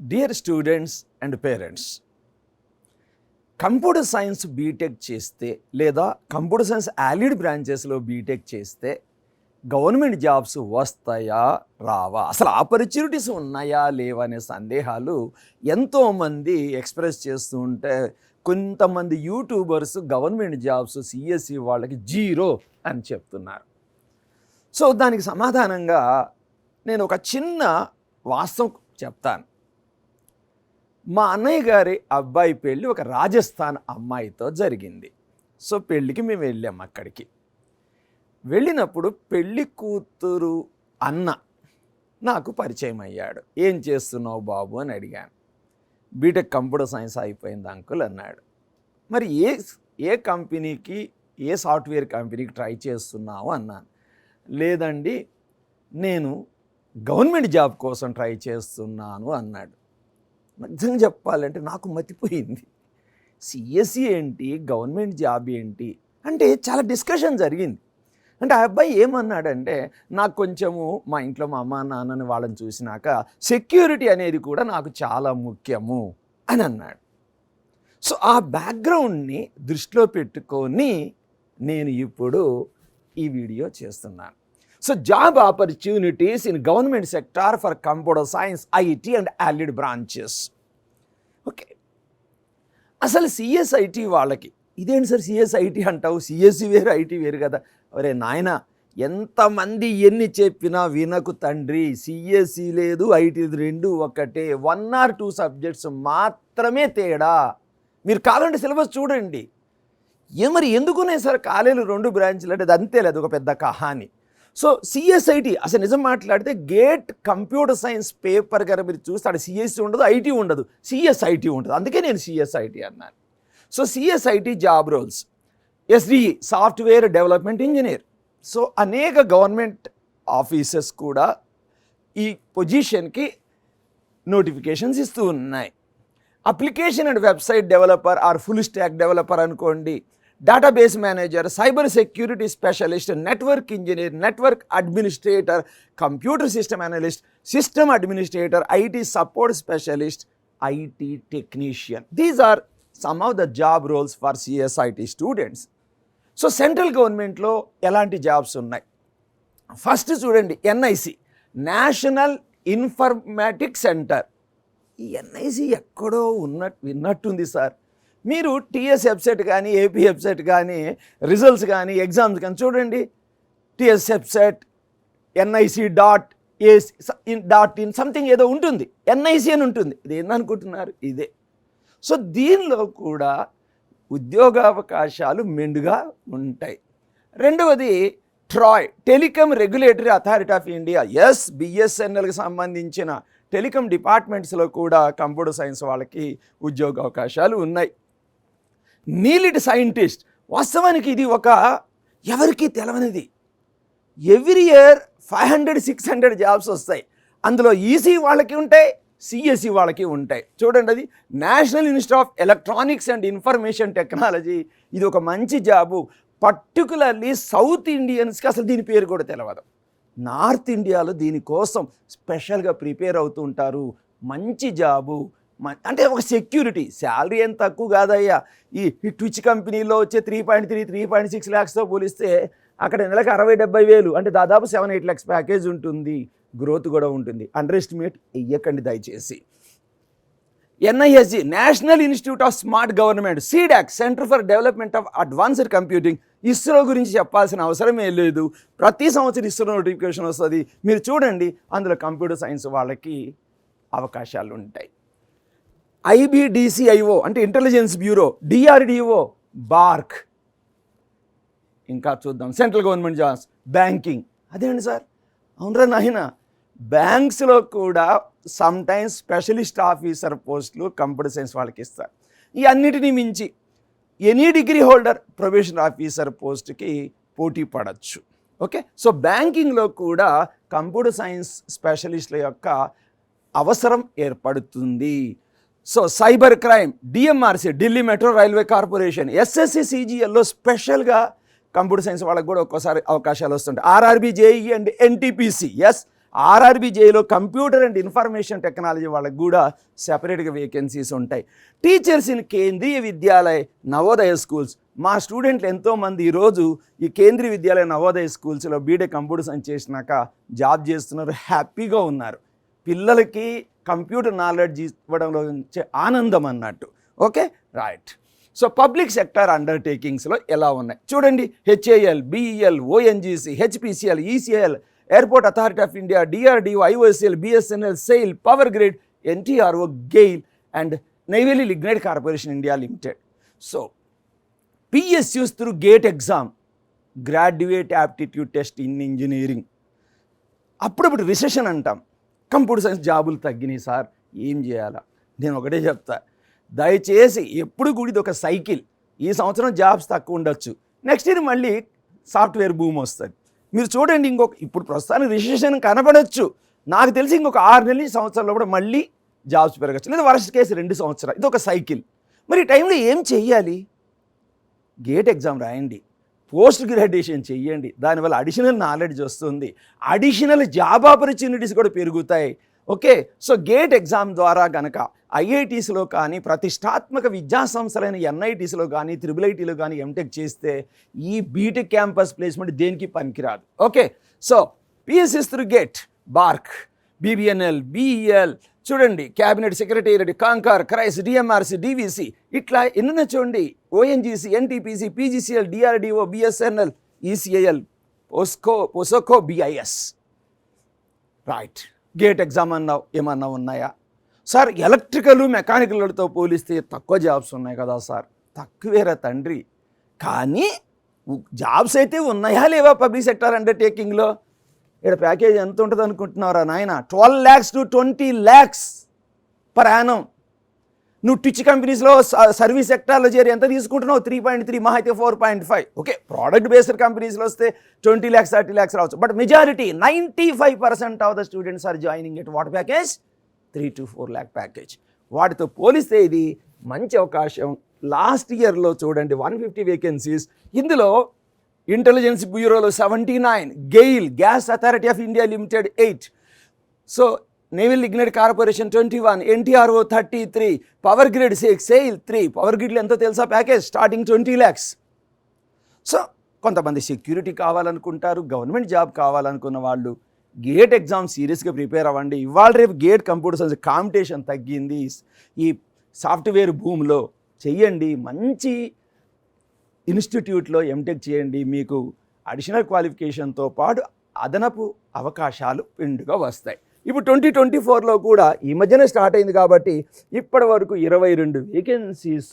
Dear students and parents, computer science BTech చేస్తే లేదా computer science allied బ్రాంచెస్లో BTech చేస్తే గవర్నమెంట్ జాబ్స్ వస్తాయా రావా, అసలు ఆపర్చునిటీస్ ఉన్నాయా లేవా అనే సందేహాలు ఎంతోమంది ఎక్స్ప్రెస్ చేస్తూ ఉంటే కొంతమంది యూట్యూబర్స్ గవర్నమెంట్ జాబ్స్ సిఎస్సి వాళ్ళకి 0 అని చెప్తున్నారు. సో దానికి సమాధానంగా నేను ఒక చిన్న వాస్తవం చెప్తాను. మా అన్నయ్య గారి అబ్బాయి పెళ్ళి ఒక రాజస్థాన్ అమ్మాయితో జరిగింది. సో పెళ్ళికి మేము వెళ్ళాం. అక్కడికి వెళ్ళినప్పుడు పెళ్ళి కూతురు అన్న నాకు పరిచయం అయ్యాడు. ఏం చేస్తున్నావు బాబు అని అడిగాను. బీటెక్ కంప్యూటర్ సైన్స్ అయిపోయింది అంకుల్ అన్నాడు. మరి ఏ కంపెనీకి, ఏ సాఫ్ట్వేర్ కంపెనీకి ట్రై చేస్తున్నావు అన్నాను. లేదండి, నేను గవర్నమెంట్ జాబ్ కోసం ట్రై చేస్తున్నాను అన్నాడు. నిజంగా చెప్పాలంటే నాకు మతిపోయింది. సిఎస్సి ఏంటి, గవర్నమెంట్ జాబ్ ఏంటి అంటే చాలా డిస్కషన్ జరిగింది. అంటే ఆ అబ్బాయి ఏమన్నాడంటే, నాకు కొంచెము మా ఇంట్లో మా అమ్మ నాన్నని వాళ్ళని చూసినాక సెక్యూరిటీ అనేది కూడా నాకు చాలా ముఖ్యము అని అన్నాడు. సో ఆ బ్యాక్గ్రౌండ్ని దృష్టిలో పెట్టుకొని నేను ఇప్పుడు ఈ వీడియో చేస్తున్నాను. So job opportunities in government sector for computer science, IT and allied branches. Okay, అసలు సిఎస్ఐటి వాళ్ళకి ఇదేంటి సార్ సిఎస్ఐటి అంటావు, సిఎస్సి వేరు ఐటీ వేరు కదా. అరే నాయన, ఎంతమంది ఎన్ని చెప్పినా వినకు తండ్రి. సిఎస్సి లేదు, ఐటీ రెండు ఒకటే, 1 or 2 సబ్జెక్ట్స్ మాత్రమే తేడా. మీరు కావాలంటే సిలబస్ చూడండి. మరి ఎందుకున్నాయి సార్ కాలేజీలు 2 బ్రాంచ్లు అంటే అది అంతే లేదు, ఒక పెద్ద కహాని. సో సిఎస్ఐటి అసలు నిజం మాట్లాడితే గేట్ కంప్యూటర్ సైన్స్ పేపర్ గారు మీరు చూస్తే అక్కడ సిఎస్సి ఉండదు, ఐటీ ఉండదు, సిఎస్ఐటి ఉంటుంది. అందుకే నేను సిఎస్ఐటి అన్నాను. So CSIT job roles, SDE software development engineer. So అనేక గవర్నమెంట్ ఆఫీసెస్ కూడా ఈ పొజిషన్కి నోటిఫికేషన్స్ ఇస్తూ ఉన్నాయి. Application and website developer or full stack developer అనుకోండి, database manager, cyber security specialist, network engineer, network administrator, computer system analyst, system administrator, IT support specialist, IT technician. These are some of the job roles for CSIT students. So central గవర్నమెంట్లో ఎలాంటి jobs ఉన్నాయి? First చూడండి, NIC, national informatics centre. ఈ NIC ఎక్కడో విన్నట్టుంది sir. మీరు టీఎస్ఎఫ్సెట్ కానీ, ఏపీఎఫ్సెట్ కానీ, results కానీ, ఎగ్జామ్స్ కానీ చూడండి. టీఎస్ఎఫ్సెట్ NIC.in సంథింగ్ ఏదో ఉంటుంది, ఎన్ఐసి అని ఉంటుంది. ఇది ఏందనుకుంటున్నారు? ఇదే. సో దీనిలో కూడా ఉద్యోగావకాశాలు మెండుగా ఉంటాయి. రెండవది TRAI, telecom regulatory authority of India. BSNLకి సంబంధించిన టెలికాం డిపార్ట్మెంట్స్లో కూడా కంప్యూటర్ సైన్స్ వాళ్ళకి ఉద్యోగ అవకాశాలు ఉన్నాయి. నీలిట్ సైంటిస్ట్, వాస్తవానికి ఇది ఒక ఎవరికి తెలవనిది. ఎవ్రీ ఇయర్ 500-600 జాబ్స్ వస్తాయి. అందులో ఈసీ వాళ్ళకి ఉంటాయి, సిఎస్సి వాళ్ళకి ఉంటాయి. చూడండి, అది national institute of electronics and information technology. ఇది ఒక మంచి జాబు. పర్టికులర్లీ సౌత్ ఇండియన్స్కి అసలు దీని పేరు కూడా తెలవదు. నార్త్ ఇండియాలో దీనికోసం స్పెషల్గా ప్రిపేర్ అవుతూ ఉంటారు. మంచి జాబు, అంటే ఒక సెక్యూరిటీ. శాలరీ ఏం తక్కువ కాదయ్యా. ఈ ట్విచ్ కంపెనీలో వచ్చే 3.6 lakhsతో పోలిస్తే అక్కడ నెలకు 60-70 వేలు, అంటే దాదాపు 7-8 lakhs ప్యాకేజ్ ఉంటుంది. గ్రోత్ కూడా ఉంటుంది. అండర్ ఎస్టిమేట్ ఇయ్యకండి దయచేసి. NISG, national institute of smart government. CDAC, centre for development of advanced computing. ISRO గురించి చెప్పాల్సిన అవసరమే లేదు. ప్రతి సంవత్సరం ఇస్రో నోటిఫికేషన్ వస్తుంది, మీరు చూడండి. అందులో కంప్యూటర్ సైన్స్ వాళ్ళకి అవకాశాలు ఉంటాయి. IBDCIO అంటే ఇంటెలిజెన్స్ బ్యూరో, DRDO, బార్క్. ఇంకా చూద్దాం, సెంట్రల్ గవర్నమెంట్ జాబ్స్, బ్యాంకింగ్. అదేంటి సార్, అవునరా నాయన, బ్యాంక్స్లో కూడా సమ్ టైమ్స్ స్పెషలిస్ట్ ఆఫీసర్ పోస్టులు కంప్యూటర్ సైన్స్ వాళ్ళకి ఇస్తారు. ఈ అన్నిటినీ మించి any degree holder probation officer పోస్ట్కి పోటీ పడవచ్చు. ఓకే, సో బ్యాంకింగ్లో కూడా కంప్యూటర్ సైన్స్ స్పెషలిస్టుల యొక్క అవసరం ఏర్పడుతుంది. So cyber crime, DMRC, Delhi metro railway corporation, SSC CGLలో స్పెషల్గా కంప్యూటర్ సైన్స్ వాళ్ళకి కూడా ఒక్కోసారి అవకాశాలు వస్తుంటాయి. RRB, JEE and NTPC. ఆర్ఆర్బీజేలో కంప్యూటర్ అండ్ ఇన్ఫర్మేషన్ టెక్నాలజీ వాళ్ళకి కూడా సెపరేట్గా వేకెన్సీస్ ఉంటాయి. టీచర్స్ ఇన్ కేంద్రీయ విద్యాలయ నవోదయ స్కూల్స్, మా స్టూడెంట్లు ఎంతోమంది ఈరోజు ఈ కేంద్రీయ విద్యాలయ నవోదయ స్కూల్స్లో బీటెక్ కంప్యూటర్ సైన్స్ చేసినాక జాబ్ చేస్తున్నారు, హ్యాపీగా ఉన్నారు. పిల్లలకి కంప్యూటర్ నాలెడ్జ్ ఇవ్వడంలో ఆనందం అన్నట్టు. Okay, right. So public sector అండర్టేకింగ్స్లో ఎలా ఉన్నాయి చూడండి. HAL, BEL, ONGC, HPCL, ECL, airport authority of India, DRDO, IOSL, BSNL, SAIL, power grid, NTRO, GAIL and navy lignite corporation India limited. So PSUs through GATE exam, graduate aptitude test in engineering. అప్పుడప్పుడు recession అంటాం, computer science జాబులు తగ్గినాయి sir, ఏం చేయాలా? నేను ఒకటే చెప్తా, దయచేసి ఎప్పుడు కూడా ఇది ఒక సైకిల్. ఈ సంవత్సరం జాబ్స్ తక్కువ ఉండొచ్చు, నెక్స్ట్ ఇయర్ మళ్ళీ సాఫ్ట్వేర్ భూమి వస్తుంది. మీరు చూడండి, ఇప్పుడు ప్రస్తుతానికి రిసెషన్ కనపడవచ్చు, నాకు తెలిసి ఇంకొక 6 నెలల సంవత్సరాల్లో కూడా మళ్ళీ జాబ్స్ పెరగచ్చు, లేదా వర్స్ట్ కేసు 2 సంవత్సరాలు. ఇది ఒక సైకిల్. మరి ఈ టైంలో ఏం చెయ్యాలి? గేట్ ఎగ్జామ్ రాయండి, పోస్ట్ గ్రాడ్యుయేషన్ చెయ్యండి, దానివల్ల అడిషనల్ నాలెడ్జ్ వస్తుంది, అడిషనల్ జాబ్ ఆపర్చునిటీస్ కూడా పెరుగుతాయి. ఓకే, సో గేట్ ఎగ్జామ్ ద్వారా కనుక ఐఐటీస్లో కానీ ప్రతిష్టాత్మక విద్యా సంస్థలైన ఎన్ఐటీస్లో కానీ IIITలో కానీ ఎంటెక్ చేస్తే ఈ బీటెక్ క్యాంపస్ ప్లేస్మెంట్ దేనికి పనికిరాదు. Okay, so PSUs through gate, BARC, BBNL, BEL, చూడండి, క్యాబినెట్ సెక్రటేరియట్, కాంకార్, క్రైస్, DMRC, DVC, ఇట్లా ఎన్నో చూడండి, ONGC, NTPC, PGCL, DRDO, BSNL, ECIL, POSOCO, BIS. Right. Gate exam అన్నావు, ఏమన్నా ఉన్నాయా సార్? ఎలక్ట్రికల్ మెకానికల్తో పోలిస్తే తక్కువ జాబ్స్ ఉన్నాయి కదా సార్? తక్కువేరా తండ్రి, కానీ జాబ్స్ అయితే ఉన్నాయా లేవా పబ్లిక్ సెక్టర్ అండర్టేకింగ్లో? ఇక్కడ ప్యాకేజ్ ఎంత ఉంటుంది అనుకుంటున్నారా నాయన? 12 lakhs to 20 lakhs per annum. నువ్వు టిచ్ కంపెనీస్లో సర్వీస్ సెక్టార్లో చేరి ఎంత తీసుకుంటున్నావు? 3.3, మహా అయితే 4.5. ఓకే, ప్రోడక్ట్ బేస్డ్ కంపెనీస్లో వస్తే 20 lakhs 30 lakhs రావచ్చు, but majority 95% of the students are joining at what package? 3 to 4 lakh package. వాటితో పోలిస్తే ఇది మంచి అవకాశం. లాస్ట్ ఇయర్లో చూడండి 150 వేకెన్సీస్, ఇందులో ఇంటెలిజెన్స్ బ్యూరోలో 79, GAIL, gas authority of India limited 8, so naval lignite corporation 21, NTRO 33, power grid 6, SAIL 3. Power గ్రిడ్లో ఎంతో తెలుసా ప్యాకేజ్? Starting 20 lakhs. సో కొంతమంది సెక్యూరిటీ కావాలనుకుంటారు, గవర్నమెంట్ జాబ్ కావాలనుకున్న వాళ్ళు గేట్ ఎగ్జామ్ సీరియస్గా ప్రిపేర్ అవ్వండి. ఇవాళ రేపు గేట్ కంప్యూటర్ సైన్స్ కాంపిటీషన్ తగ్గింది, ఈ సాఫ్ట్వేర్ భూమిలో చెయ్యండి, మంచి ఇన్స్టిట్యూట్లో ఎంటెక్ చేయండి, మీకు అడిషనల్ క్వాలిఫికేషన్తో పాటు అదనపు అవకాశాలు పిండుగా వస్తాయి. ఇప్పుడు 2024లో కూడా ఈ మధ్యనే స్టార్ట్ అయింది కాబట్టి ఇప్పటి వరకు 22 వేకెన్సీస్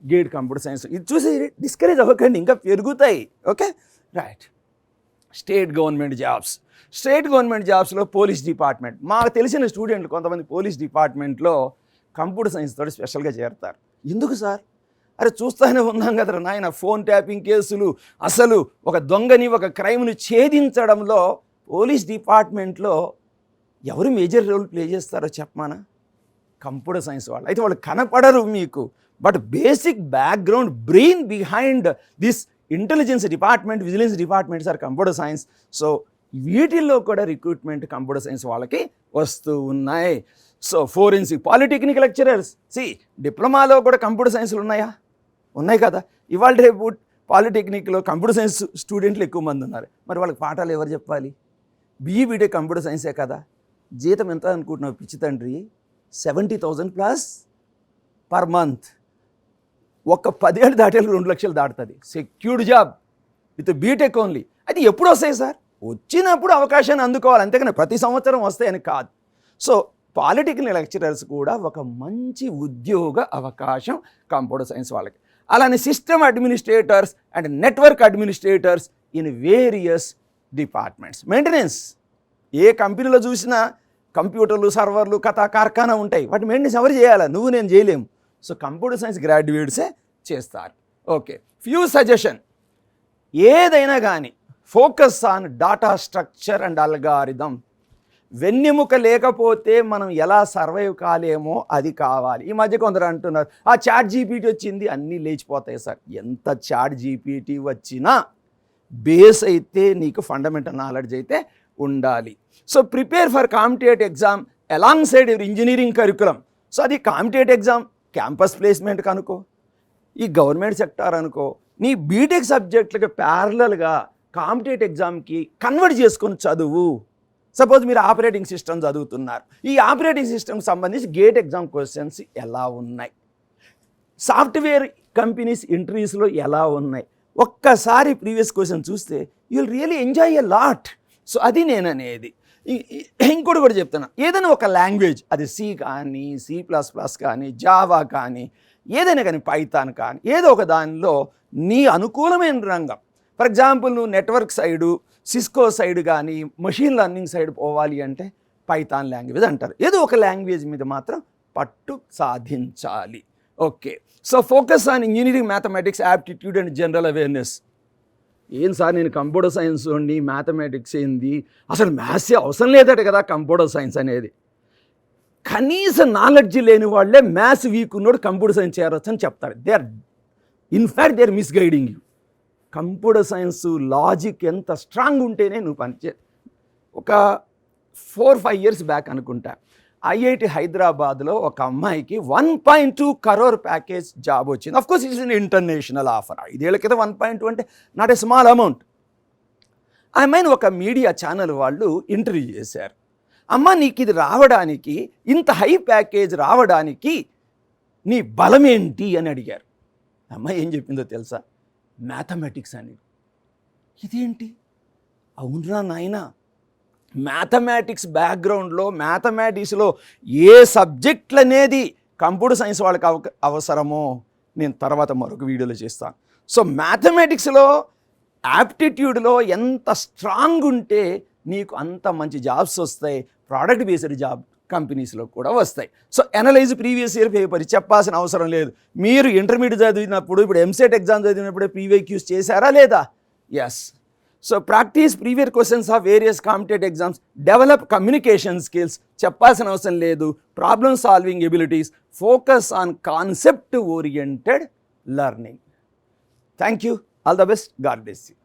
గేట్ కంప్యూటర్ సైన్స్. ఇది చూసి డిస్కరేజ్ అవ్వకండి, ఇంకా పెరుగుతాయి. Okay, right. State government jobs, state government జాబ్స్లో పోలీస్ డిపార్ట్మెంట్, మాకు తెలిసిన స్టూడెంట్లు కొంతమంది పోలీస్ డిపార్ట్మెంట్లో కంప్యూటర్ సైన్స్ తోటి స్పెషల్గా చేరతారు. ఎందుకు సార్? అరే చూస్తూనే ఉన్నాం కదరా నాయన, ఫోన్ ట్యాపింగ్ కేసులు, అసలు ఒక దొంగని, ఒక క్రైమ్ని ఛేదించడంలో పోలీస్ డిపార్ట్మెంట్లో ఎవరు మేజర్ రోల్ ప్లే చేస్తారో చెప్పమానా? కంప్యూటర్ సైన్స్ వాళ్ళు. అయితే వాళ్ళు కనపడరు మీకు, but basic background, brain behind this intelligence department, vigilance departments or computer science. So వీటిల్లో కూడా రిక్రూట్మెంట్ కంప్యూటర్ సైన్స్ వాళ్ళకి వస్తూ ఉన్నాయి. సో ఫోరెన్సిక్, పాలిటెక్నిక్ లెక్చరర్స్, డిప్లొమాలో కూడా కంప్యూటర్ సైన్స్లు ఉన్నాయా? ఉన్నాయి కదా. ఇవాళ రేపు పాలిటెక్నిక్లో కంప్యూటర్ సైన్స్ స్టూడెంట్లు ఎక్కువ మంది ఉన్నారు, మరి వాళ్ళకి పాఠాలు ఎవరు చెప్పాలి? బీటెక్ కంప్యూటర్ సైన్సే కదా. జీతం ఎంత అనుకుంటున్నావు పిచ్చి తండ్రి? 70,000+ పర్ మంత్. ఒక 10 ఏళ్ళు దాటే 2 లక్షలు దాటుతుంది. Secured job with BTech only. అయితే ఎప్పుడు వస్తాయి సార్? వచ్చినప్పుడు అవకాశాన్ని అందుకోవాలి, అంతేకాని ప్రతి సంవత్సరం వస్తాయని కాదు. సో పాలిటెక్నిక్ లెక్చరర్స్ కూడా ఒక మంచి ఉద్యోగ అవకాశం కంప్యూటర్ సైన్స్ వాళ్ళకి. అలానే system administrators and network administrators in various departments. Maintenance, ఏ కంపెనీలో చూసినా కంప్యూటర్లు, సర్వర్లు, కార్ఖానా ఉంటాయి, వాటి మెయింటెనెన్స్ ఎవరు చేయాలా? నువ్వు నేను చేయలేము. సో కంప్యూటర్ సైన్స్ గ్రాడ్యుయేట్సే చేస్తారు. ఓకే, ఫ్యూ సజెషన్, ఏదైనా కానీ focus on data structure and algorithm. వెన్నెముక లేకపోతే మనం ఎలా సర్వైవ్ కాలేమో అది కావాలి. ఈ మధ్య కొందరు అంటున్నారు, ఆ చాట్ జీపీటీ వచ్చింది అన్నీ లేచిపోతాయి సార్. ఎంత చాట్ జీపీటీ వచ్చినా బేస్ అయితే నీకు ఫండమెంటల్ నాలెడ్జ్ అయితే ఉండాలి. So prepare for competitive exam along side your engineering curriculum. So అది కాంపిటేటివ్ ఎగ్జామ్ క్యాంపస్ ప్లేస్మెంట్కి అనుకో, ఈ గవర్నమెంట్ సెక్టార్ అనుకో, నీ బీటెక్ సబ్జెక్టులకి ప్యారలల్గా కాంపిటేటివ్ ఎగ్జామ్కి కన్వర్ట్ చేసుకొని చదువు. సపోజ్ మీరు ఆపరేటింగ్ సిస్టమ్ చదువుతున్నారు, ఈ ఆపరేటింగ్ సిస్టమ్కి సంబంధించి గేట్ ఎగ్జామ్ క్వశ్చన్స్ ఎలా ఉన్నాయి, సాఫ్ట్వేర్ కంపెనీస్ ఇంటర్వ్యూస్లో ఎలా ఉన్నాయి, ఒక్కసారి ప్రీవియస్ క్వశ్చన్ చూస్తే you will really enjoy a lot. So అది నేను అనేది. ఇంకోటి కూడా చెప్తున్నా, ఏదైనా ఒక లాంగ్వేజ్, అది సి కానీ C++ కానీ జావా కానీ ఏదైనా కానీ పైథాన్ కానీ ఏదో ఒక దానిలో నీ అనుకూలమైన రంగం, ఫర్ ఎగ్జాంపుల్ నువ్వు నెట్వర్క్ సైడు సిస్కో సైడ్ కానీ మెషిన్ లెర్నింగ్ సైడ్ పోవాలి అంటే పైథాన్ లాంగ్వేజ్ అంటారు. ఏదో ఒక లాంగ్వేజ్ మీద మాత్రం పట్టు సాధించాలి. Okay, so focus on engineering mathematics aptitude and general awareness. ఏం సార్ నేను కంప్యూటర్ సైన్స్ ఉండి మ్యాథమెటిక్స్ ఏంది, అసలు మ్యాథ్సే అవసరం లేదట కదా కంప్యూటర్ సైన్స్ అనేది. కనీస నాలెడ్జ్ లేని వాళ్ళే మ్యాథ్స్ వీక్ ఉన్నోడు కంప్యూటర్ సైన్స్ చేరవచ్చు అని చెప్తారు. In fact they are misguiding you. Computer science logic ఎంత స్ట్రాంగ్ ఉంటేనే నువ్వు పనిచే. ఒక 4-5 years బ్యాక్ అనుకుంటా, IIT హైదరాబాద్లో ఒక అమ్మాయికి 1.2 crore ప్యాకేజ్ జాబ్ వచ్చింది. Of course it's in international offer. 5 ఏళ్ల క్రితం 1.2 అంటే నాట్ ఏ స్మాల్ అమౌంట్. ఆ అమ్మాయిని ఒక మీడియా ఛానల్ వాళ్ళు ఇంటర్వ్యూ చేశారు. అమ్మ నీకు ఇది రావడానికి, ఇంత హై ప్యాకేజ్ రావడానికి నీ బలం ఏంటి అని అడిగారు. అమ్మాయి ఏం చెప్పిందో తెలుసా? మ్యాథమెటిక్స్ అని. ఇదేంటి? అవునరా నాయనా, మ్యాథమెటిక్స్ బ్యాక్గ్రౌండ్లో మ్యాథమెటిక్స్లో ఏ సబ్జెక్టులు అనేది కంప్యూటర్ సైన్స్ వాళ్ళకి అవసరమో నేను తర్వాత మరొక వీడియోలో చేస్తాను. సో మ్యాథమెటిక్స్లో యాప్టిట్యూడ్లో ఎంత స్ట్రాంగ్ ఉంటే నీకు అంత మంచి జాబ్స్ వస్తాయి, ప్రోడక్ట్ బేస్డ్ జాబ్ కంపెనీస్లో కూడా వస్తాయి. So analyse previous year paper చెప్పాల్సిన అవసరం లేదు. మీరు ఇంటర్మీడియట్ చదివినప్పుడు, ఇప్పుడు ఎంసెట్ ఎగ్జామ్ చదివినప్పుడు PYQs చేశారా లేదా? Yes. So practice previous questions of various competitive exams, develop communication skills చెప్పాల్సిన అవసరం లేదు, problem solving abilities, focus on concept oriented learning. Thank you, all the best, God bless you.